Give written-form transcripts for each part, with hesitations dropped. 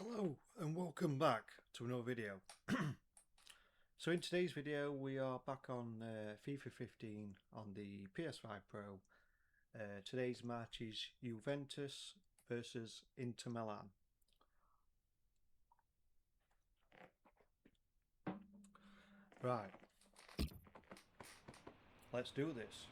Hello and welcome back to another video. So in today's video we are back on FIFA 15 on the PS5 Pro. Today's match is Juventus versus Inter Milan. Right, let's do this.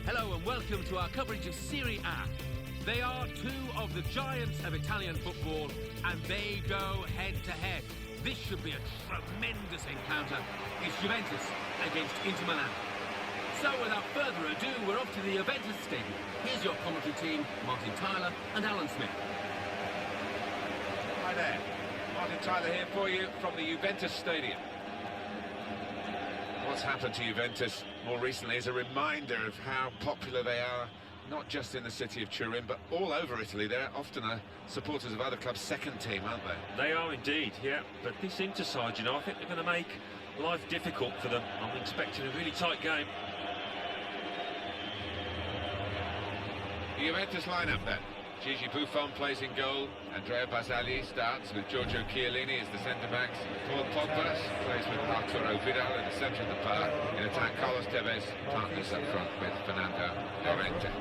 Hello and welcome to our coverage of Seria. They are two of the giants of Italian football and they go head to head. This should be a tremendous encounter. It's Juventus against Inter Milan. So without further ado, we're off to the Juventus stadium. Here's your commentary team, Martin Tyler and Alan Smith. Hi there, Martin Tyler here for you from the Juventus stadium. What's happened to Juventus more recently is a reminder of how popular they are, not just in the city of Turin, but all over Italy. They're often supporters of other clubs' second team, aren't they? They are indeed, yeah. But this Inter side, I think they're going to make life difficult for them. I'm expecting a really tight game. The Juventus lineup then. Gigi Buffon plays in goal. Andrea Barzagli starts with Giorgio Chiellini as the centre-backs. Paul Pogba plays with Arturo Vidal in the centre of the park. In attack, Carlos Tevez partners up front with Fernando Llorente.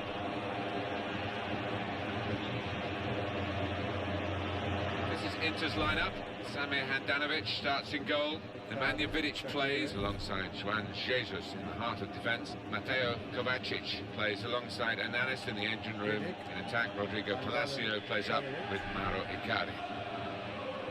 This is Inter's lineup. Samir Handanovic starts in goal. Nemanja Vidic plays alongside Juan Jesus in the heart of defence. Mateo Kovacic plays alongside Ananis in the engine room. In attack, Rodrigo Palacio plays up with Mauro Icardi.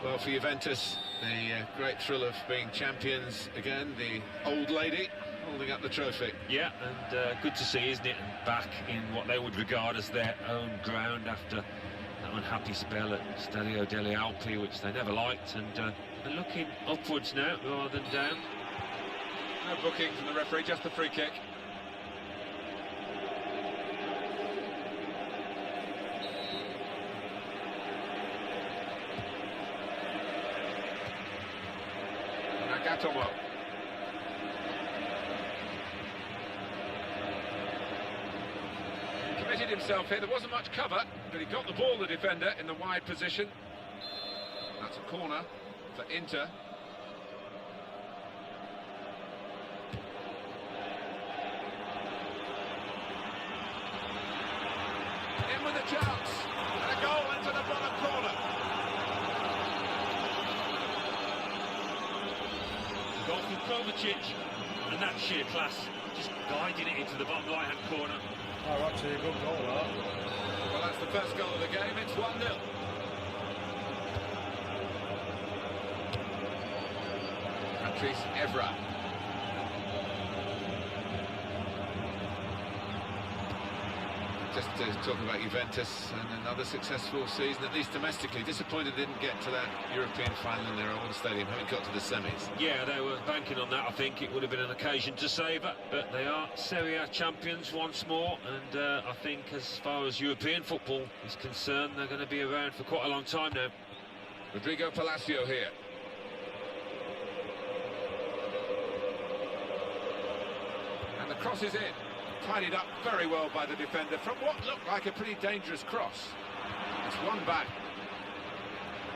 Well, for Juventus, the great thrill of being champions again, the old lady holding up the trophy. Yeah, and good to see, isn't it? And back in what they would regard as their own ground after that unhappy spell at Stadio delle Alpi, which they never liked, and they're looking upwards now rather than down. No booking from the referee, just the free kick. Nagatomo. Committed himself here, there wasn't much cover, but he got the ball, the defender, in the wide position. That's a corner for Inter. In with a chance, and a goal into the bottom corner. The goal from Kovacic, and that's sheer class, just guiding it into the bottom right-hand corner. Oh, actually a good goal, that. Well, that's the first goal of the game, it's 1-0. Patrice Evra. Just to talk about Juventus and another successful season, at least domestically. Disappointed they didn't get to that European final in their own stadium, haven't got to the semis. Yeah, they were banking on that. I think it would have been an occasion to savour, but they are Seria champions once more, and I think as far as European football is concerned, they're going to be around for quite a long time now. Rodrigo Palacio here. And the cross is in. Tidied up very well by the defender from what looked like a pretty dangerous cross. It's one back.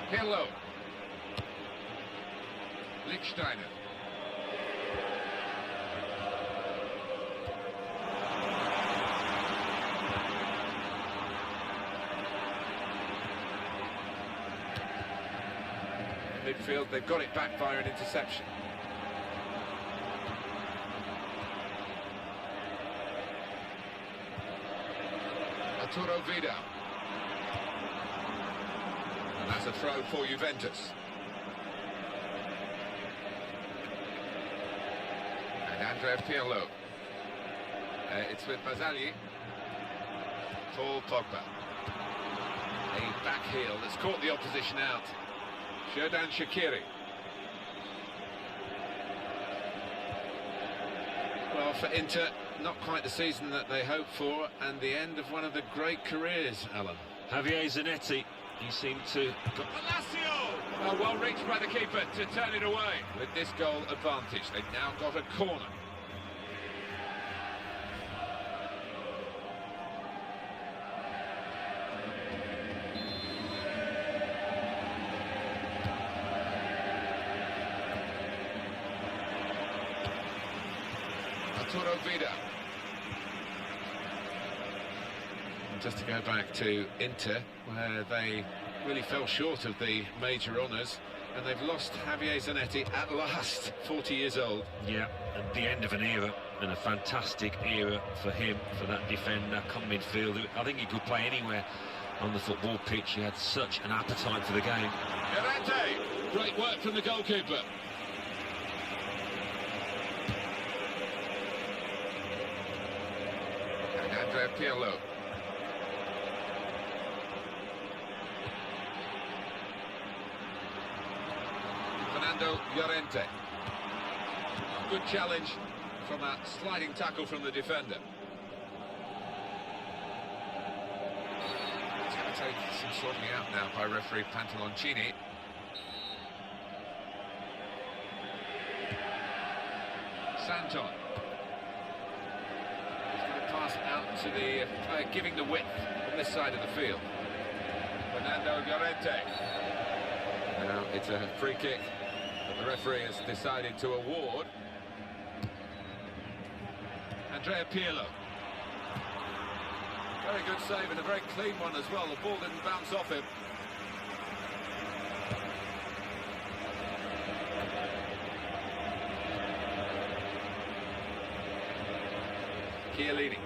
Pirlo. Lichtsteiner. Midfield, they've got it back via an interception. Arturo Vidal. And that's a throw for Juventus. And Andrea Pirlo. It's with Barzagli. Paul Pogba. A back heel that's caught the opposition out. Xherdan Shaqiri. Well, for Inter, not quite the season that they hoped for, and the end of one of the great careers, Alan. Javier Zanetti, he seemed to... Palacio! Well reached by the keeper to turn it away. With this goal advantage, they've now got a corner. Arturo Vida. Just to go back to Inter, where they really fell short of the major honours, and they've lost Javier Zanetti at last, 40 years old. Yeah, at the end of an era, and a fantastic era for him, for that defender, come midfielder. I think he could play anywhere on the football pitch. He had such an appetite for the game. Llorente! Great work from the goalkeeper. And Andrea Pirlo. Llorente. Good challenge from a sliding tackle from the defender. It's going to take some sorting out now by referee Pantaloncini. Santon. He's going to pass out to the player giving the width on this side of the field. Fernando Llorente. Now it's a free kick. The referee has decided to award. Andrea Pirlo. Very good save and a very clean one as well. The ball didn't bounce off him. Chiellini.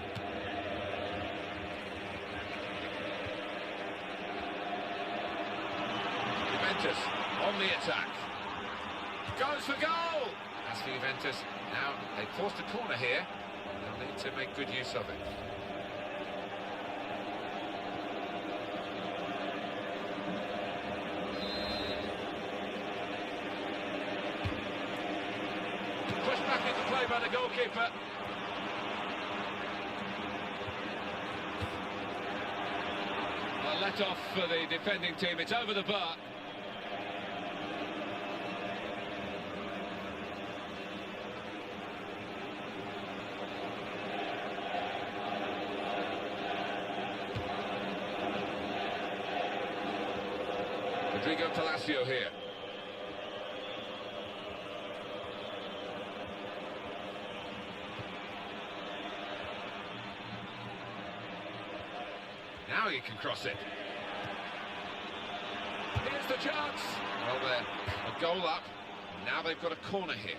Juventus on the attack. Goes for goal! As for Juventus, now they forced a corner here. They'll need to make good use of it. Pushed back into play by the goalkeeper. A let off for the defending team. It's over the bar. Rodrigo Palacio here. Now you can cross it. Here's the chance. Well, they're a goal up. Now they've got a corner here.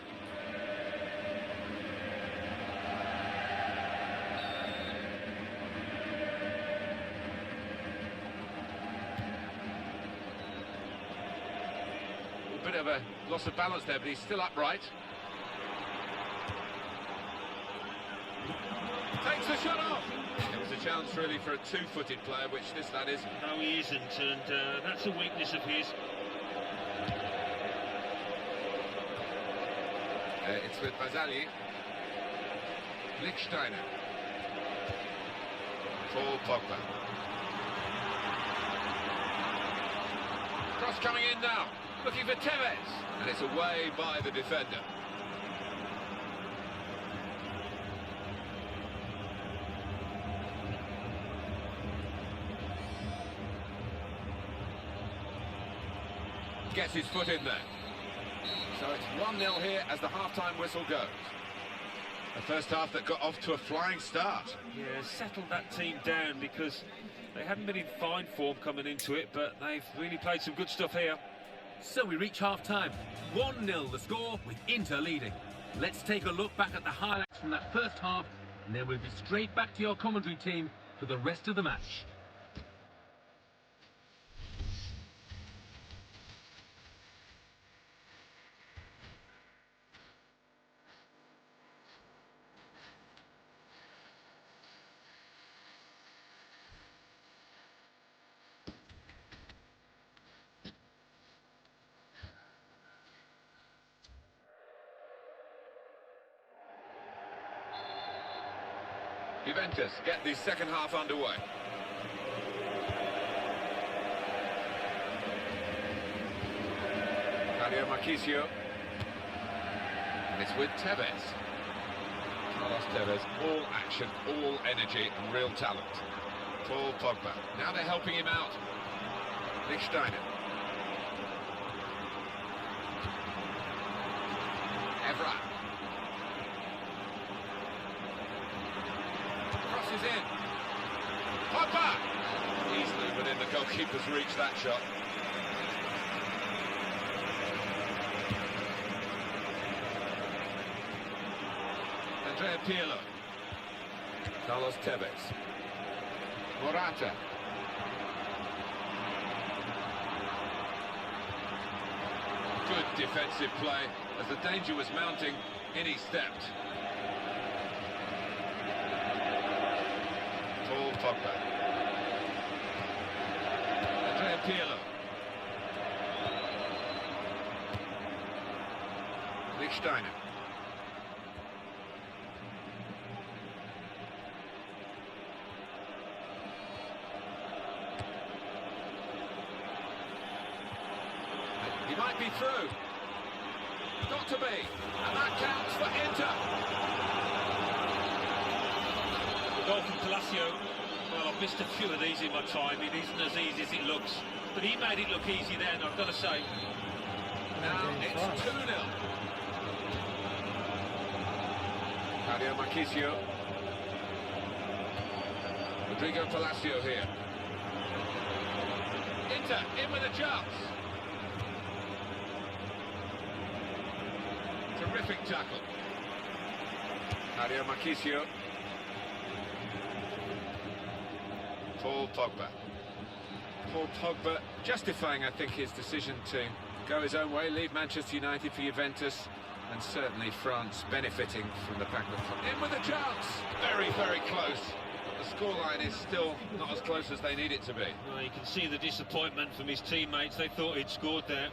Bit of a loss of balance there, but he's still upright. Takes the shot off. It was a chance really for a two-footed player, which this lad is. No, he isn't, and that's a weakness of his. It's with Bazzali. Lichtsteiner. For Pogba. Cross coming in now. Looking for Tevez, and it's away by the defender. Gets his foot in there. So it's 1-0 here as the half-time whistle goes. A first half that got off to a flying start. Yeah, settled that team down because they hadn't been in fine form coming into it, but they've really played some good stuff here. So we reach half-time. 1-0 the score, with Inter leading. Let's take a look back at the highlights from that first half, and then we'll be straight back to your commentary team for the rest of the match. Juventus get the second half underway. Mario Marchisio. And it's with Tevez. Carlos Tevez, all action, all energy and real talent. Paul Pogba. Now they're helping him out. Nick Steiner. Evra. Crosses in. Pogba! Easily within the goalkeeper's reach, that shot. Andrea Pirlo. Carlos Tevez. Morata. Good defensive play. As the danger was mounting, in he stepped. Paul Pogba. Andrea Pirlo. Nick Steiner. He might be through. Got to be. And that counts for Inter. The goal from Palacio. Well, I've missed a few of these in my time. It isn't as easy as it looks. But he made it look easy then, I've got to say. Now it's 2-0. Mario Marchisio. Rodrigo Palacio here. Inter in with a chance. Terrific tackle. Mario Marchisio. Paul Pogba. Paul Pogba justifying, I think, his decision to go his own way, leave Manchester United for Juventus, and certainly France benefiting from the fact that in with a chance. Very, very close. But the scoreline is still not as close as they need it to be. Well, you can see the disappointment from his teammates. They thought he'd scored there.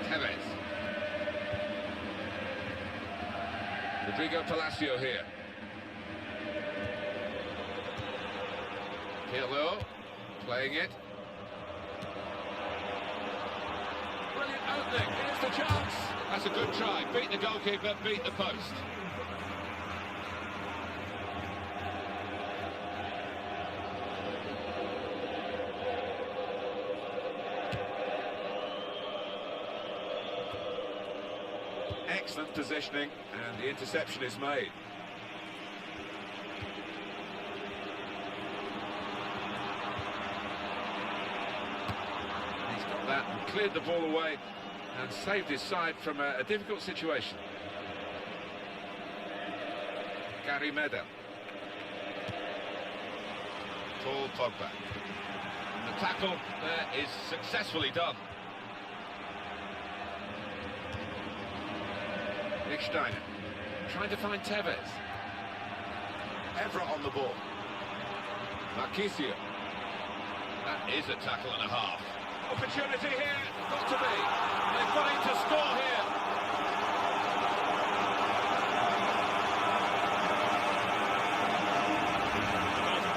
Tevez. Rodrigo Palacio here. Pirlo playing it. Brilliant opening. Here's the chance. That's a good try. Beat the goalkeeper, beat the post. Excellent positioning, and the interception is made. He's got that and cleared the ball away and saved his side from a difficult situation. Gary Medel. Paul Pogba. And the tackle there is successfully done. Nick Steiner trying to find Tevez. Evra on the ball. Marchisio. That is a tackle and a half. Opportunity here, got to be. They've got him to score here.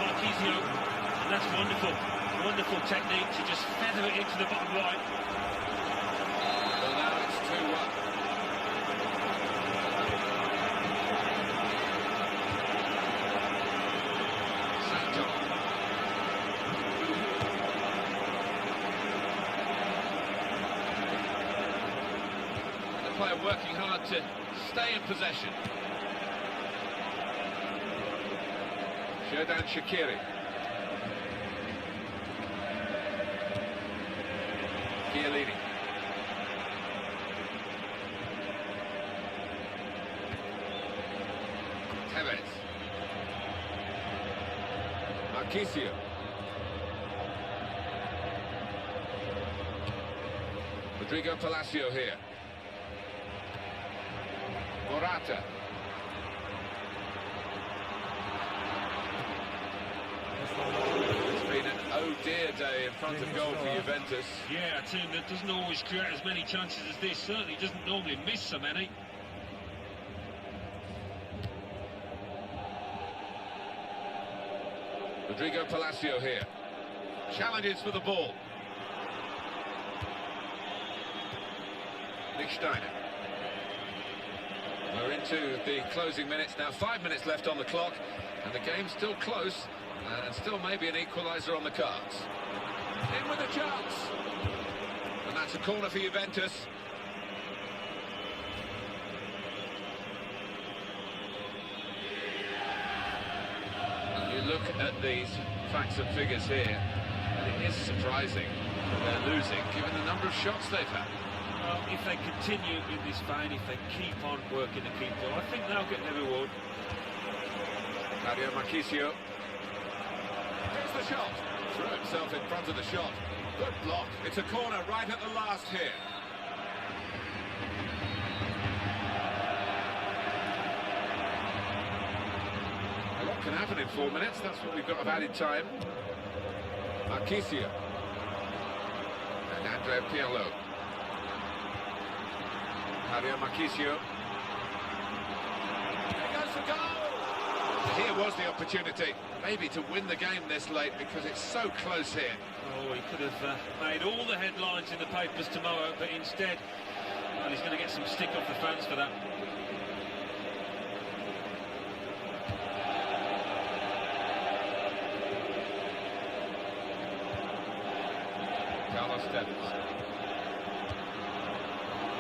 Marchisio, and that's wonderful. Wonderful technique to just feather it into the bottom right. Well, now it's 2-1. Player working hard to stay in possession. Xherdan Shaqiri. Chiellini. Tevez. Marchisio. Rodrigo Palacio here. Morata. It's been an dear day in front of goal for Juventus. Yeah, a team that doesn't always create as many chances as this certainly doesn't normally miss so many. Rodrigo Palacio here. Challenges for the ball. Nick Steiner. We're into the closing minutes now. 5 minutes left on the clock, and the game's still close, and still maybe an equaliser on the cards. In with a chance, and that's a corner for Juventus. And you look at these facts and figures here, and it is surprising that they're losing, given the number of shots they've had. Well, if they continue in this vein, if they keep on working the keeper, I think they'll get their reward. Mario Marchisio. Here's the shot. Threw himself in front of the shot. Good block. It's a corner right at the last here. A lot can happen in 4 minutes. That's what we've got of added time. Marchisio. And Andrea Pirlo. Mario Marchisio. There goes for goal! Here was the opportunity, maybe to win the game this late, because it's so close here. Oh, he could have made all the headlines in the papers tomorrow, but instead, well, he's going to get some stick off the fans for that. Carlos Tevez.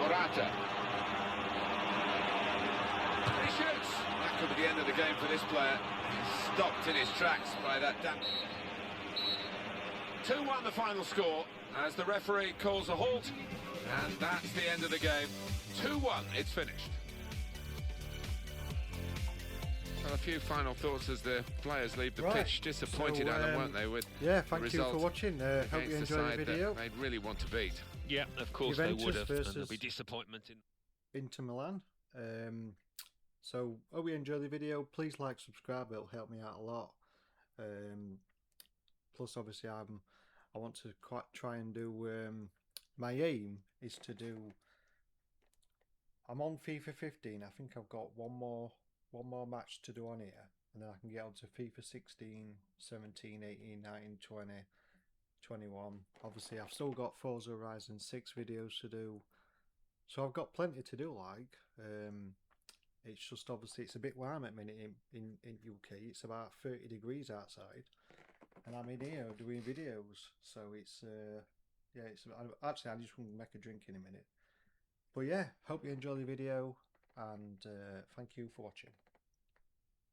Morata. And he shoots. That could be the end of the game for this player. He's stopped in his tracks by that damp. 2-1 the final score as the referee calls a halt, and that's the end of the game. 2-1, it's finished. Well, a few final thoughts as the players leave the pitch. Disappointed, so, Alan, weren't they, with yeah, thank the you result for watching. Hope you enjoyed the video. They'd really want to beat. Yeah, of course Juventus they would have, and versus there'll be disappointment in... Inter Milan. So hope you enjoyed the video. Please like, subscribe, it'll help me out a lot. Plus obviously I want to try and do my aim is to do, I'm on FIFA 15. I think I've got one more match to do on here, and then I can get on to FIFA 16, 17, 18, 19, 20, 21. Obviously I've still got Forza Horizon 6 videos to do, so I've got plenty to do. Like it's just obviously it's a bit warm at the minute in UK. It's about 30 degrees outside, and I'm in here doing videos, so it's yeah, it's actually I just want to make a drink in a minute. But yeah, hope you enjoy the video, and thank you for watching.